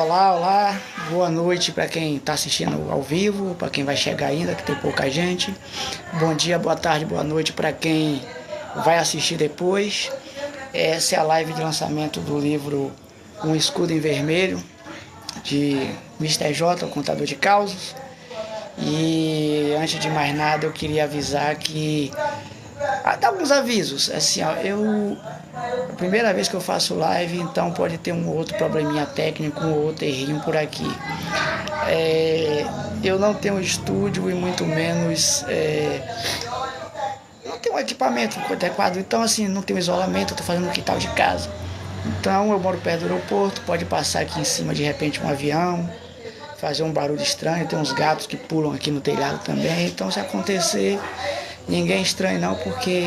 Olá, olá, boa noite para quem está assistindo ao vivo, para quem vai chegar ainda, que tem pouca gente. Bom dia, boa tarde, boa noite para quem vai assistir depois. Essa é a live de lançamento do livro Um Escudo em Vermelho, de Mr. J, o Contador de Causos. E antes de mais nada, eu queria avisar que... dar alguns avisos. Assim, ó, a primeira vez que eu faço live, então pode ter um outro probleminha técnico, um outro errinho por aqui. Eu não tenho estúdio e muito menos não tenho um equipamento adequado, então assim, não tenho isolamento, eu tô fazendo no quintal de casa. Então eu moro perto do aeroporto, pode passar aqui em cima de repente um avião, fazer um barulho estranho, tem uns gatos que pulam aqui no telhado também, então se acontecer, ninguém estranhe não, porque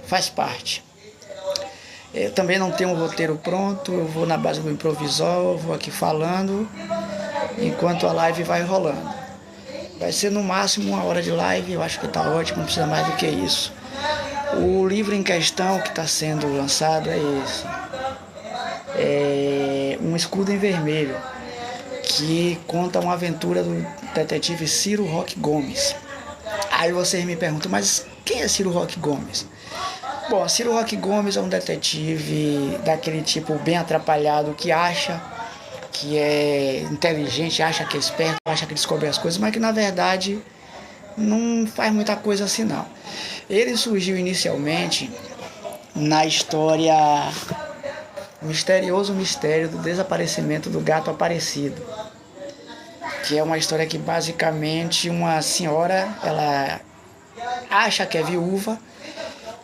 faz parte. Eu também não tenho um roteiro pronto, eu vou na base do improvisor, vou aqui falando, enquanto a live vai rolando. Vai ser no máximo 1 hora de live, eu acho que tá ótimo, não precisa mais do que isso. O livro em questão que está sendo lançado é esse. É Um Escudo em Vermelho, que conta uma aventura do detetive Ciro Roque Gomes. Aí vocês me perguntam, mas quem é Ciro Roque Gomes? Bom, Ciro Roque Gomes é um detetive daquele tipo bem atrapalhado que acha que é inteligente, acha que é esperto, acha que descobre as coisas, mas que na verdade não faz muita coisa assim não. Ele surgiu inicialmente na história Misterioso Mistério do Desaparecimento do Gato Aparecido, que é uma história que basicamente uma senhora, ela acha que é viúva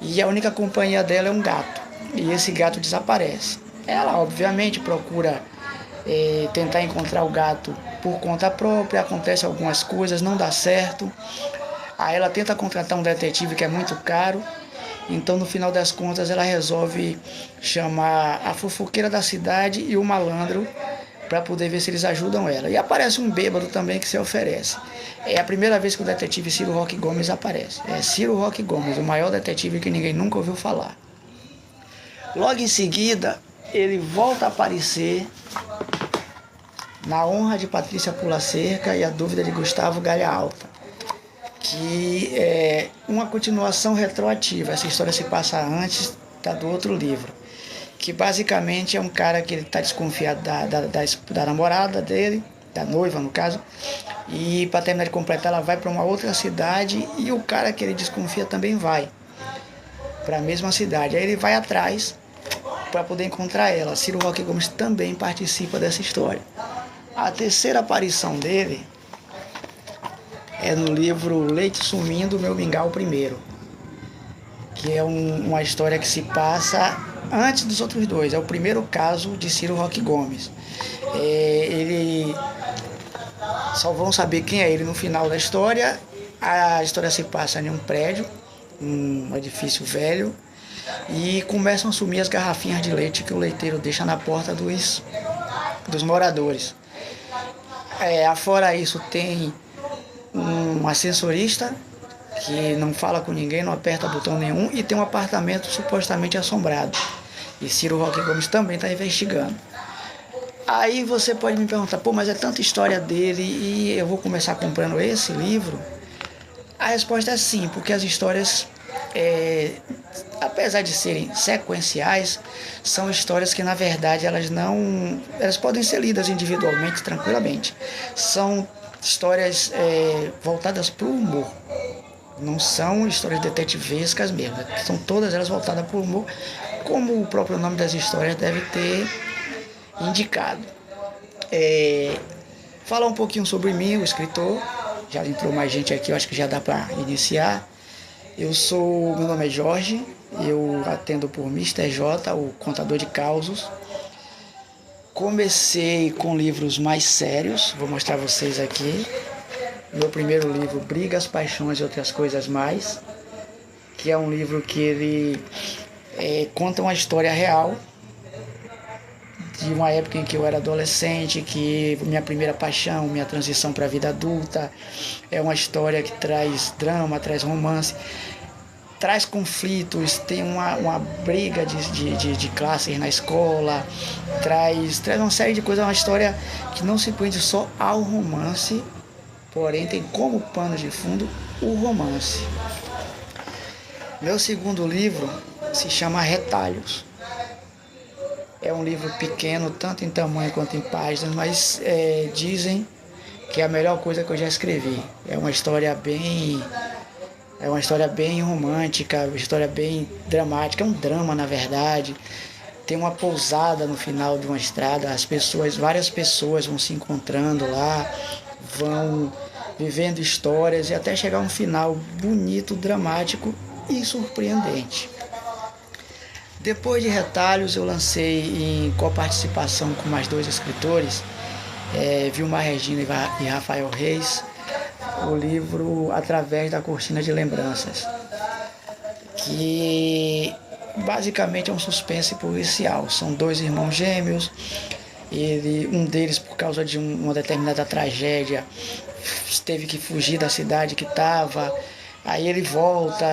e a única companhia dela é um gato, e esse gato desaparece. Ela obviamente procura tentar encontrar o gato por conta própria, acontece algumas coisas, não dá certo. Aí ela tenta contratar um detetive que é muito caro, então no final das contas ela resolve chamar a fofoqueira da cidade e o malandro para poder ver se eles ajudam ela. E aparece um bêbado também que se oferece. É a primeira vez que o detetive Ciro Roque Gomes aparece. É Ciro Roque Gomes, o maior detetive que ninguém nunca ouviu falar. Logo em seguida, ele volta a aparecer na Honra de Patrícia Pula Cerca e a Dúvida de Gustavo Galha Alta, que é uma continuação retroativa. Essa história se passa antes do outro livro, que basicamente é um cara que ele está desconfiado da namorada dele, da noiva no caso, e para terminar de completar ela vai para uma outra cidade e o cara que ele desconfia também vai para a mesma cidade. Aí ele vai atrás para poder encontrar ela. Ciro Roque Gomes também participa dessa história. A terceira aparição dele é no livro Leite Sumindo, Meu Mingau Primeiro, que é uma história que se passa antes dos outros dois. É o primeiro caso de Ciro Roque Gomes. Ele só vão saber quem é ele no final da história. A história se passa em um prédio, um edifício velho, e começam a sumir as garrafinhas de leite que o leiteiro deixa na porta dos moradores. Afora isso, tem um ascensorista que não fala com ninguém, não aperta botão nenhum, e tem um apartamento supostamente assombrado. E Ciro Roque Gomes também está investigando. Aí você pode me perguntar, mas é tanta história dele e eu vou começar comprando esse livro? A resposta é sim, porque as histórias, apesar de serem sequenciais, são histórias que na verdade elas podem ser lidas individualmente, tranquilamente. São histórias voltadas para o humor. Não são histórias detetivescas mesmo, são todas elas voltadas para o humor, como o próprio nome das histórias deve ter indicado. Falar um pouquinho sobre mim, o escritor. Já entrou mais gente aqui, eu acho que já dá para iniciar. Meu nome é Jorge, eu atendo por Mr. J, o Contador de Causos. Comecei com livros mais sérios, vou mostrar a vocês aqui. Meu primeiro livro, Brigas, Paixões e Outras Coisas Mais, que é um livro que ele conta uma história real de uma época em que eu era adolescente, que minha primeira paixão, minha transição para a vida adulta. É uma história que traz drama, traz romance. traz conflitos, tem uma briga de classes na escola, traz uma série de coisas, uma história que não se prende só ao romance, porém tem como pano de fundo o romance. Meu segundo livro se chama Retalhos. É um livro pequeno, tanto em tamanho quanto em páginas, mas dizem que é a melhor coisa que eu já escrevi. É uma história bem romântica, uma história bem dramática, é um drama na verdade. Tem uma pousada no final de uma estrada, várias pessoas vão se encontrando lá, vão vivendo histórias e até chegar a um final bonito, dramático e surpreendente. Depois de Retalhos, eu lancei em coparticipação com mais 2 escritores, Vilmar Regina e Rafael Reis, o livro Através da Cortina de Lembranças, que basicamente é um suspense policial. São 2 irmãos gêmeos, um deles, por causa de uma determinada tragédia, teve que fugir da cidade que estava, aí ele volta,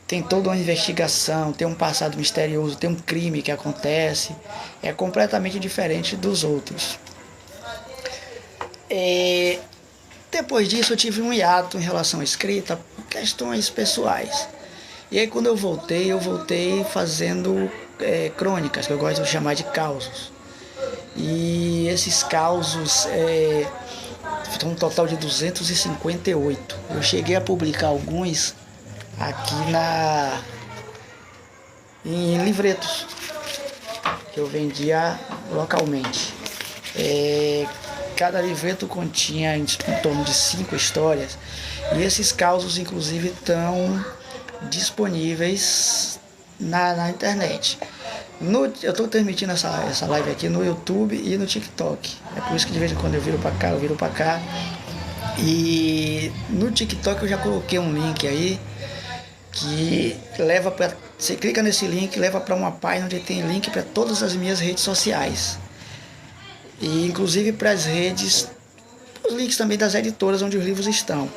tem toda uma investigação, tem um passado misterioso, tem um crime que acontece, é completamente diferente dos outros. Depois disso eu tive um hiato em relação à escrita, por questões pessoais. E aí quando eu voltei fazendo crônicas, que eu gosto de chamar de causos. E esses causos são um total de 258. Eu cheguei a publicar alguns aqui em livretos que eu vendia localmente. Cada livreto continha em torno de 5 histórias e esses causos inclusive estão disponíveis na internet. Eu estou transmitindo essa live aqui no YouTube e no TikTok. É por isso que de vez em quando eu viro para cá. E no TikTok eu já coloquei um link aí que leva para... Você clica nesse link, leva para uma página onde tem link para todas as minhas redes sociais. E inclusive para as redes, os links também das editoras onde os livros estão.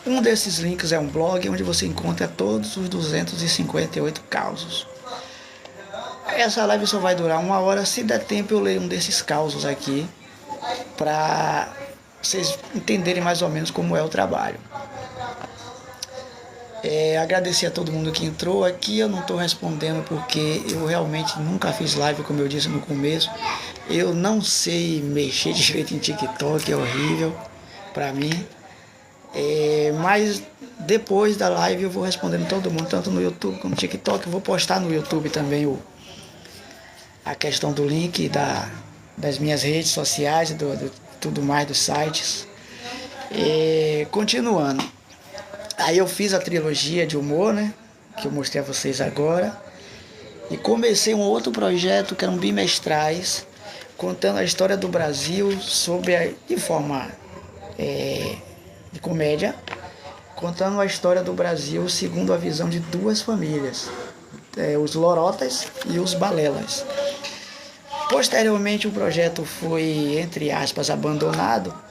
Um desses links é um blog onde você encontra todos os 258 causos. Essa live só vai durar 1 hora, se der tempo eu leio um desses causos aqui, para vocês entenderem mais ou menos como é o trabalho. Agradecer a todo mundo que entrou aqui. Eu não estou respondendo porque eu realmente nunca fiz live, como eu disse no começo. Eu não sei mexer direito em TikTok, é horrível para mim. Mas depois da live eu vou respondendo todo mundo, tanto no YouTube como no TikTok. Eu vou postar no YouTube também a questão do link das minhas redes sociais, tudo mais dos sites. Continuando. Aí eu fiz a trilogia de humor, né, que eu mostrei a vocês agora. E comecei um outro projeto que eram bimestrais, contando a história do Brasil de forma de comédia, contando a história do Brasil segundo a visão de 2 famílias, os Lorotas e os Balelas. Posteriormente o projeto foi, entre aspas, abandonado,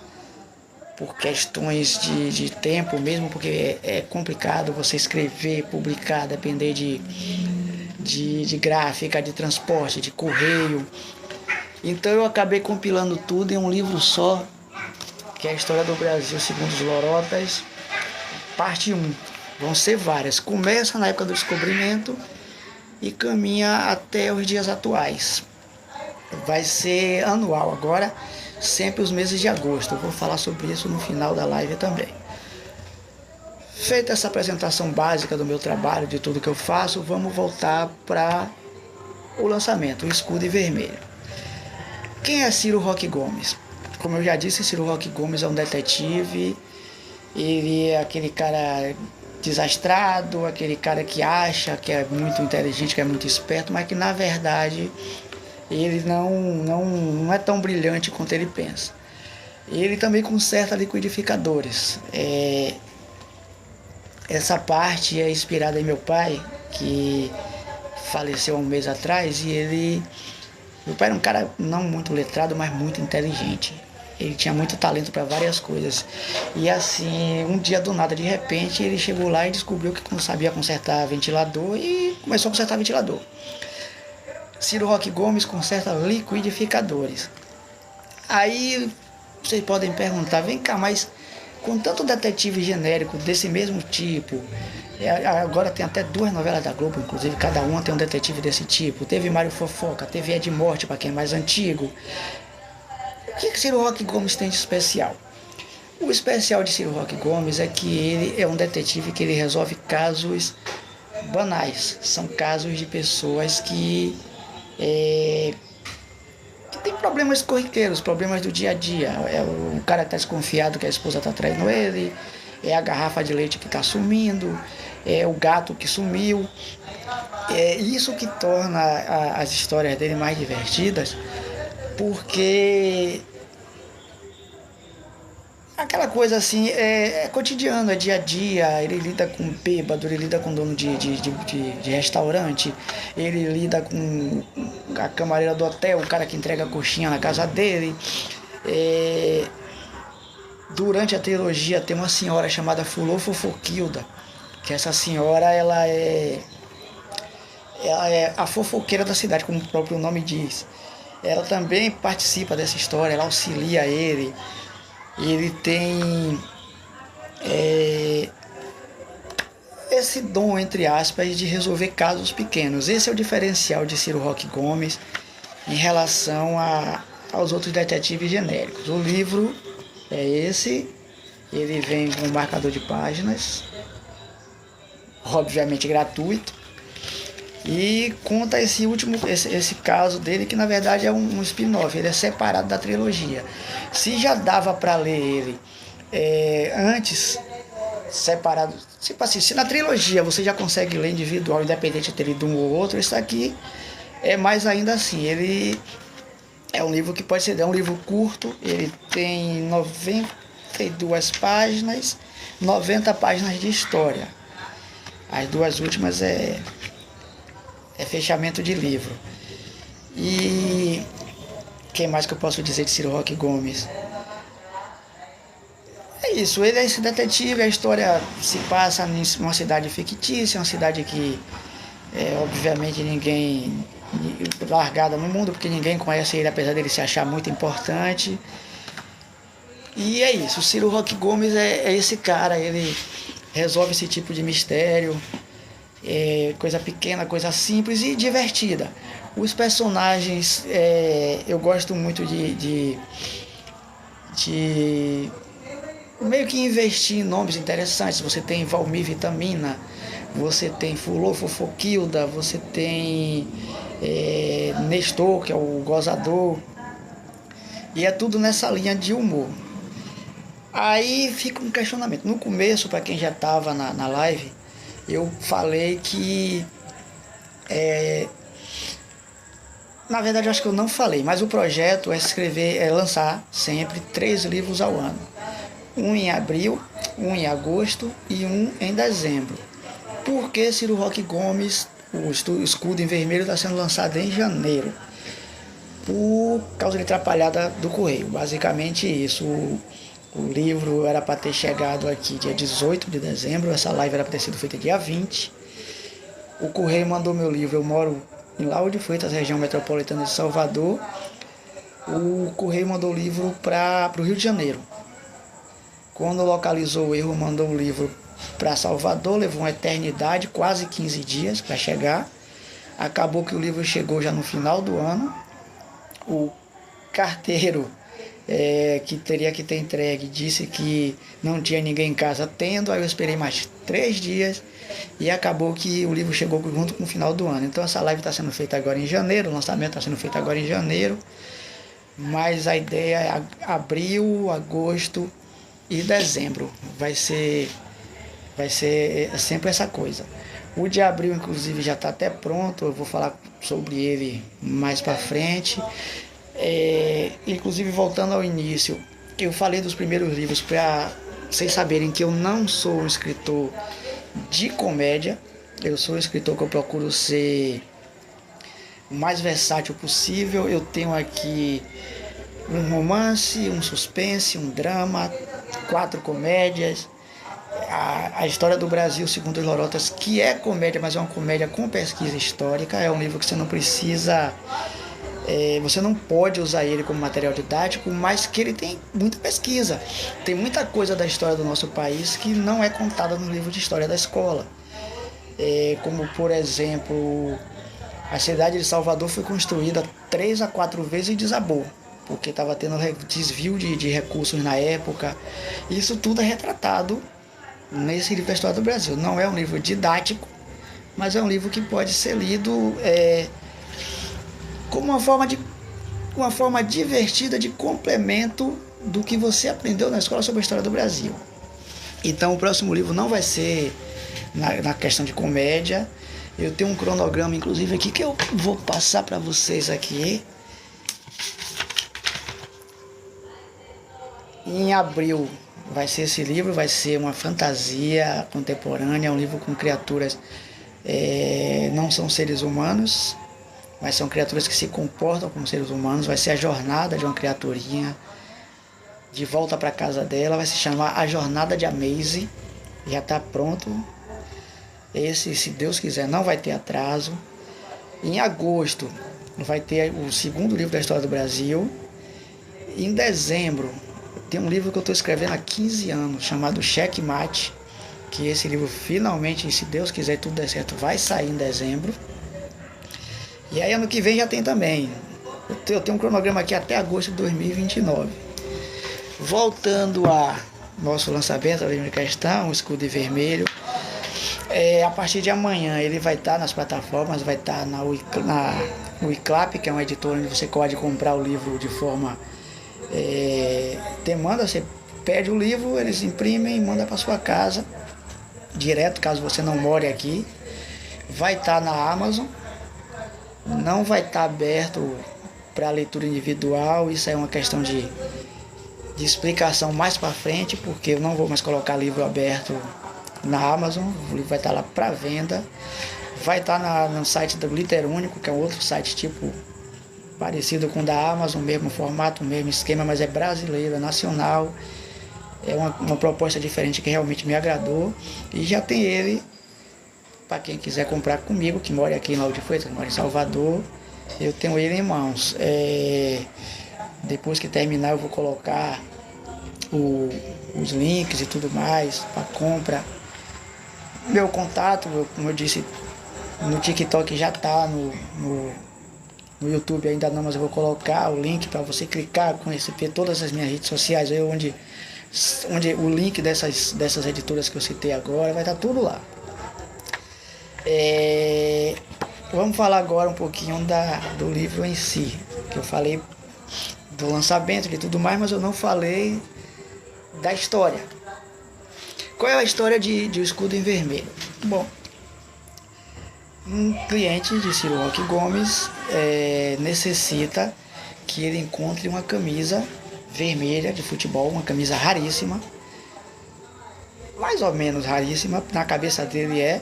por questões de tempo mesmo, porque é complicado você escrever, publicar, depender de gráfica, de transporte, de correio. Então eu acabei compilando tudo em um livro só, que é a história do Brasil segundo os Lorotas, parte 1. Vão ser várias. Começa na época do descobrimento e caminha até os dias atuais. Vai ser anual agora, sempre os meses de agosto. Eu vou falar sobre isso no final da live também. Feita essa apresentação básica do meu trabalho, de tudo que eu faço, vamos voltar para o lançamento, o Escudo e Vermelho. Quem é Ciro Roque Gomes? Como eu já disse, Ciro Roque Gomes é um detetive. Ele é aquele cara desastrado, aquele cara que acha que é muito inteligente, que é muito esperto, mas que na verdade ele não é tão brilhante quanto ele pensa. Ele também conserta liquidificadores. Essa parte é inspirada em meu pai, que faleceu há um mês atrás, e meu pai era um cara não muito letrado, mas muito inteligente. Ele tinha muito talento para várias coisas. E assim, um dia do nada, de repente, ele chegou lá e descobriu que não sabia consertar ventilador e começou a consertar ventilador. Ciro Roque Gomes conserta liquidificadores. Aí vocês podem perguntar, vem cá, mas com tanto detetive genérico desse mesmo tipo, agora tem até 2 novelas da Globo, inclusive cada uma tem um detetive desse tipo. Teve Mário Fofoca, teve Ed Morte, para quem é mais antigo. O que Ciro Roque Gomes tem de especial? O especial de Ciro Roque Gomes é que ele é um detetive que ele resolve casos banais. São casos de pessoas que tem problemas corriqueiros, problemas do dia a dia. É o cara que está desconfiado que a esposa está traindo ele, é a garrafa de leite que está sumindo, é o gato que sumiu. É isso que torna as histórias dele mais divertidas, porque aquela coisa assim, é cotidiano, é dia a dia. Ele lida com bêbado, ele lida com dono de restaurante, ele lida com a camareira do hotel, o cara que entrega a coxinha na casa dele. Durante a trilogia tem uma senhora chamada Fulô Fofoquilda, que essa senhora ela é a fofoqueira da cidade, como o próprio nome diz. Ela também participa dessa história, ela auxilia ele. Ele tem esse dom, entre aspas, de resolver casos pequenos. Esse é o diferencial de Ciro Roque Gomes em relação aos outros detetives genéricos. O livro é esse, ele vem com um marcador de páginas, obviamente gratuito, e conta esse caso dele, que na verdade é um spin-off, ele é separado da trilogia. Se já dava para ler ele antes, separado, tipo assim, se na trilogia você já consegue ler individual, independente de ter lido um ou outro, isso aqui é mais ainda assim. Ele é um livro que pode ser, é um livro curto, ele tem 92 páginas, 90 páginas de história. As 2 últimas é fechamento de livro. E quem mais que eu posso dizer de Ciro Roque Gomes? É isso, ele é esse detetive, a história se passa em uma cidade fictícia, uma cidade que obviamente ninguém, largada no mundo, porque ninguém conhece ele, apesar dele se achar muito importante. E é isso, o Ciro Roque Gomes é esse cara, ele resolve esse tipo de mistério, coisa pequena, coisa simples e divertida. Os personagens, eu gosto muito de meio que investir em nomes interessantes. Você tem Valmir Vitamina, você tem Fulô Fofoquilda, você tem Nestor, que é o gozador, e é tudo nessa linha de humor. Aí fica um questionamento. No começo, para quem já estava na live, eu falei que na verdade eu acho que eu não falei, mas o projeto é lançar sempre 3 livros ao ano. Um em abril, um em agosto e um em dezembro. Por que Ciro Roque Gomes, o Escudo em Vermelho, está sendo lançado em janeiro? Por causa de atrapalhada do correio. Basicamente isso. O livro era para ter chegado aqui dia 18 de dezembro, essa live era para ter sido feita dia 20. O correio mandou meu livro, eu moro em Lauro de Freitas, região metropolitana de Salvador. O correio mandou o livro para o Rio de Janeiro. Quando localizou o erro, mandou o livro para Salvador, levou uma eternidade, quase 15 dias para chegar. Acabou que o livro chegou já no final do ano. O carteiro que teria que ter entregue disse que não tinha ninguém em casa tendo. Aí eu esperei mais 3 dias e acabou que o livro chegou junto com o final do ano. Então essa live está sendo feita agora em janeiro, o lançamento está sendo feito agora em janeiro, mas a ideia é abril, agosto e dezembro. Vai ser sempre essa coisa. O de abril, inclusive, já está até pronto, eu vou falar sobre ele mais para frente. Inclusive, voltando ao início, eu falei dos primeiros livros para vocês saberem que eu não sou um escritor de comédia. Eu sou um escritor que eu procuro ser o mais versátil possível. Eu tenho aqui um romance, um suspense, um drama, 4 comédias. A História do Brasil, segundo os Lorotas, que é comédia, mas é uma comédia com pesquisa histórica. É um livro que você não precisa, você não pode usar ele como material didático, mas que ele tem muita pesquisa. Tem muita coisa da história do nosso país que não é contada no livro de história da escola. Como, por exemplo, a cidade de Salvador foi construída 3 a 4 vezes e desabou, porque estava tendo desvio de recursos na época. Isso tudo é retratado nesse livro da História do Brasil. Não é um livro didático, mas é um livro que pode ser lido como uma forma divertida de complemento do que você aprendeu na escola sobre a história do Brasil. Então o próximo livro não vai ser na questão de comédia. Eu tenho um cronograma, inclusive, aqui que eu vou passar para vocês aqui. Em abril vai ser esse livro, vai ser uma fantasia contemporânea, um livro com criaturas, não são seres humanos, mas são criaturas que se comportam como seres humanos. Vai ser a jornada de uma criaturinha de volta para casa dela, vai se chamar A Jornada de Amaze, já está pronto. Esse, se Deus quiser, não vai ter atraso. Em agosto vai ter o segundo livro da História do Brasil. Em dezembro tem um livro que eu estou escrevendo há 15 anos, chamado Checkmate, que esse livro finalmente, se Deus quiser e tudo der certo, vai sair em dezembro. E aí ano que vem já tem também. Eu tenho um cronograma aqui até agosto de 2029. Voltando a nosso lançamento, a primeira questão, o Escudo Vermelho. A partir de amanhã ele vai estar nas plataformas, vai estar na Wiclap, que é uma editora onde você pode comprar o livro de forma demanda. Você pede o livro, eles imprimem e mandam para sua casa direto, caso você não more aqui. Vai estar na Amazon, não vai estar aberto para leitura individual. Isso é uma questão de explicação mais para frente, porque eu não vou mais colocar livro aberto na Amazon. O livro vai estar lá para venda. Vai estar no site do Literúnico, que é um outro site tipo parecido com o da Amazon, mesmo formato, mesmo esquema, mas é brasileiro, é nacional. É uma proposta diferente que realmente me agradou. E já tem ele para quem quiser comprar comigo, que mora aqui em Lauro de Freitas, que mora em Salvador. Eu tenho ele em mãos. Depois que terminar eu vou colocar os links e tudo mais para compra. Meu contato, como eu disse, no TikTok já está, no YouTube ainda não, mas eu vou colocar o link para você clicar, conhecer todas as minhas redes sociais, onde o link dessas editoras que eu citei agora, vai estar tudo lá. Vamos falar agora um pouquinho do livro em si, que eu falei do lançamento e tudo mais, mas eu não falei da história. Qual é a história de O Escudo em Vermelho? Bom, um cliente de Ciro Roque Gomes necessita que ele encontre uma camisa vermelha de futebol, uma camisa raríssima, mais ou menos raríssima. Na cabeça dele é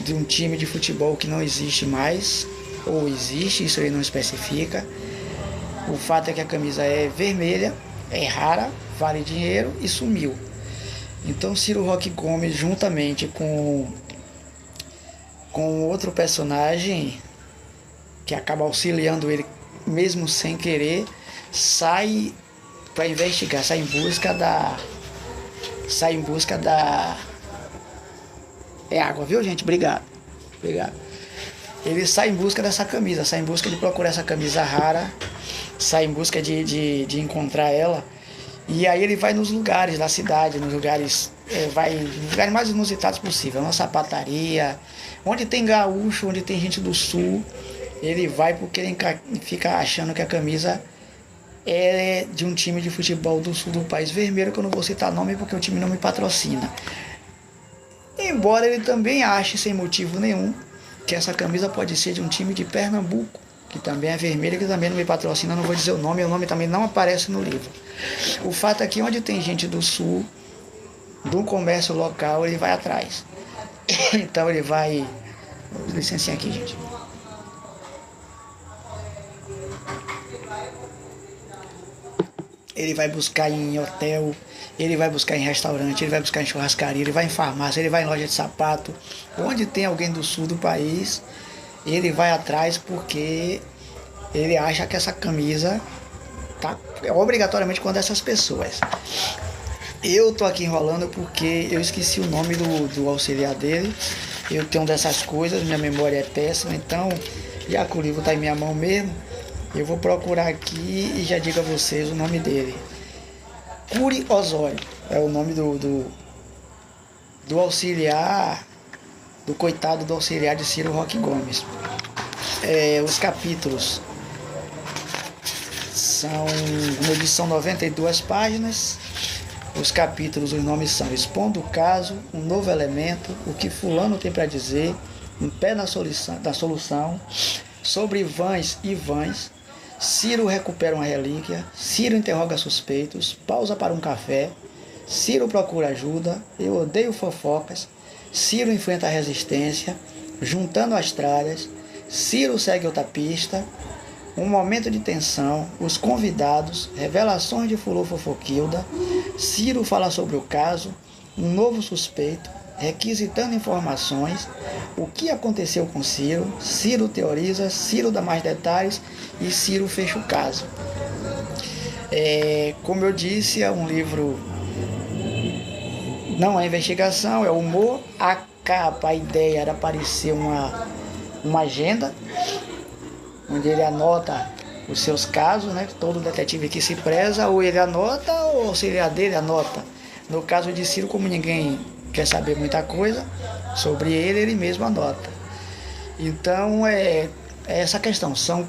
de um time de futebol que não existe mais, ou existe, isso ele não especifica. O fato é que a camisa é vermelha, é rara, vale dinheiro e sumiu. Então Ciro Roque Gomes, juntamente com outro personagem que acaba auxiliando ele mesmo sem querer, sai para investigar, sai em busca da água, viu, gente? Obrigado. Ele sai em busca dessa camisa, sai em busca de procurar essa camisa rara, sai em busca de encontrar ela. E aí ele vai nos lugares da cidade, nos lugares mais inusitados possível, uma sapataria, onde tem gaúcho, onde tem gente do sul. Ele vai porque ele fica achando que a camisa é de um time de futebol do sul do país vermelho, que eu não vou citar nome porque o time não me patrocina. Embora ele também ache, sem motivo nenhum, que essa camisa pode ser de um time de Pernambuco, que também é vermelho, que também não me patrocina, não vou dizer o nome também não aparece no livro. O fato é que onde tem gente do sul, do comércio local, ele vai atrás. Então ele vai... Vou licenciar aqui, gente. ele vai buscar em hotel, ele vai buscar em restaurante, ele vai buscar em churrascaria, ele vai em farmácia, ele vai em loja de sapato. Onde tem alguém do sul do país, ele vai atrás porque ele acha que essa camisa tá obrigatoriamente com dessas pessoas. Eu tô aqui enrolando porque eu esqueci o nome do auxiliar dele. Eu tenho dessas coisas, minha memória é péssima, então, já que o livro tá em minha mão mesmo, eu vou procurar aqui e já digo a vocês o nome dele. Cury Osório é o nome do auxiliar, do coitado do auxiliar de Ciro Roque Gomes. Os capítulos são, uma edição 92 páginas. Os capítulos, os nomes são Expondo o Caso, Um Novo Elemento, O que Fulano Tem para Dizer, Um Pé na Solução, Sobre Vãs e Vãs, Ciro Recupera uma Relíquia, Ciro Interroga Suspeitos, Pausa para um Café, Ciro Procura Ajuda, Eu Odeio Fofocas, Ciro Enfrenta a Resistência, Juntando as Tralhas, Ciro Segue Outra Pista, Um Momento de Tensão, Os Convidados, Revelações de Fulô Fofoquilda, Ciro Fala Sobre o Caso, Um Novo Suspeito, Requisitando Informações, O que Aconteceu com Ciro, Ciro Teoriza, Ciro Dá Mais Detalhes e Ciro Fecha o Caso. Como eu disse, é um livro, não é investigação, é humor. A capa, a ideia era parecer uma agenda, onde ele anota os seus casos, né? Todo detetive que se preza, ou ele anota, ou o auxiliar dele anota. No caso de Ciro, como ninguém quer saber muita coisa sobre ele, ele mesmo anota. Então, é essa questão. São,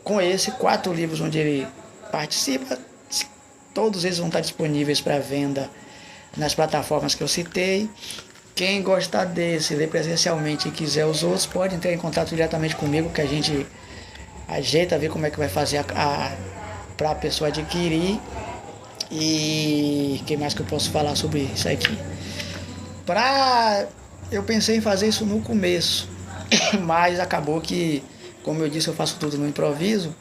com esse, 4 livros onde ele participa. Todos eles vão estar disponíveis para venda nas plataformas que eu citei. Quem gostar desse, ler presencialmente e quiser os outros, pode entrar em contato diretamente comigo, que a gente ajeita, ver como é que vai fazer para a pessoa adquirir. E o que mais que eu posso falar sobre isso aqui? Eu pensei em fazer isso no começo, mas acabou que, como eu disse, eu faço tudo no improviso.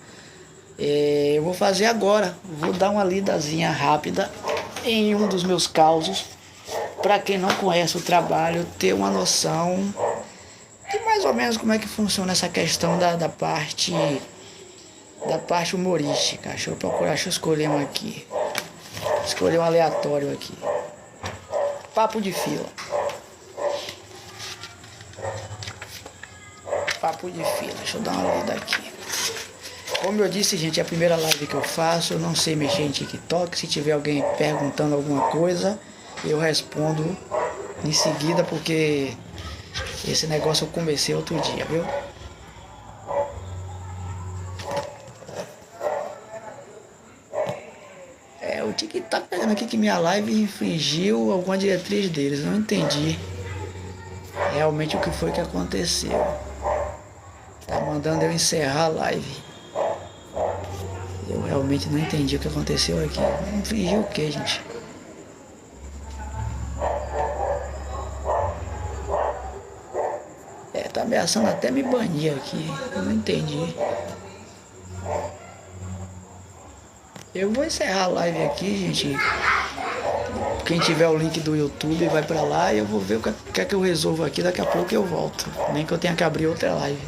Eu vou fazer agora, vou dar uma lidazinha rápida em um dos meus causos, para quem não conhece o trabalho ter uma noção de mais ou menos como é que funciona essa questão da parte humorística. Deixa eu escolher um aqui. Escolher um aleatório aqui. Papo de fila. Papo de fila. Deixa eu dar uma lida aqui. Como eu disse, gente, é a primeira live que eu faço. Eu não sei mexer em TikTok. Se tiver alguém perguntando alguma coisa, eu respondo em seguida, porque esse negócio eu comecei outro dia, viu? O TikTok tá pegando aqui que minha live infringiu alguma diretriz deles. Não entendi realmente o que foi que aconteceu. Tá mandando eu encerrar a live. Eu realmente não entendi o que aconteceu aqui. Infringiu o que, gente? Tá ameaçando até me banir aqui. Eu não entendi. Eu vou encerrar a live aqui, gente. Quem tiver o link do YouTube vai pra lá e eu vou ver o que é que eu resolvo aqui. Daqui a pouco eu volto. Nem que eu tenha que abrir outra live.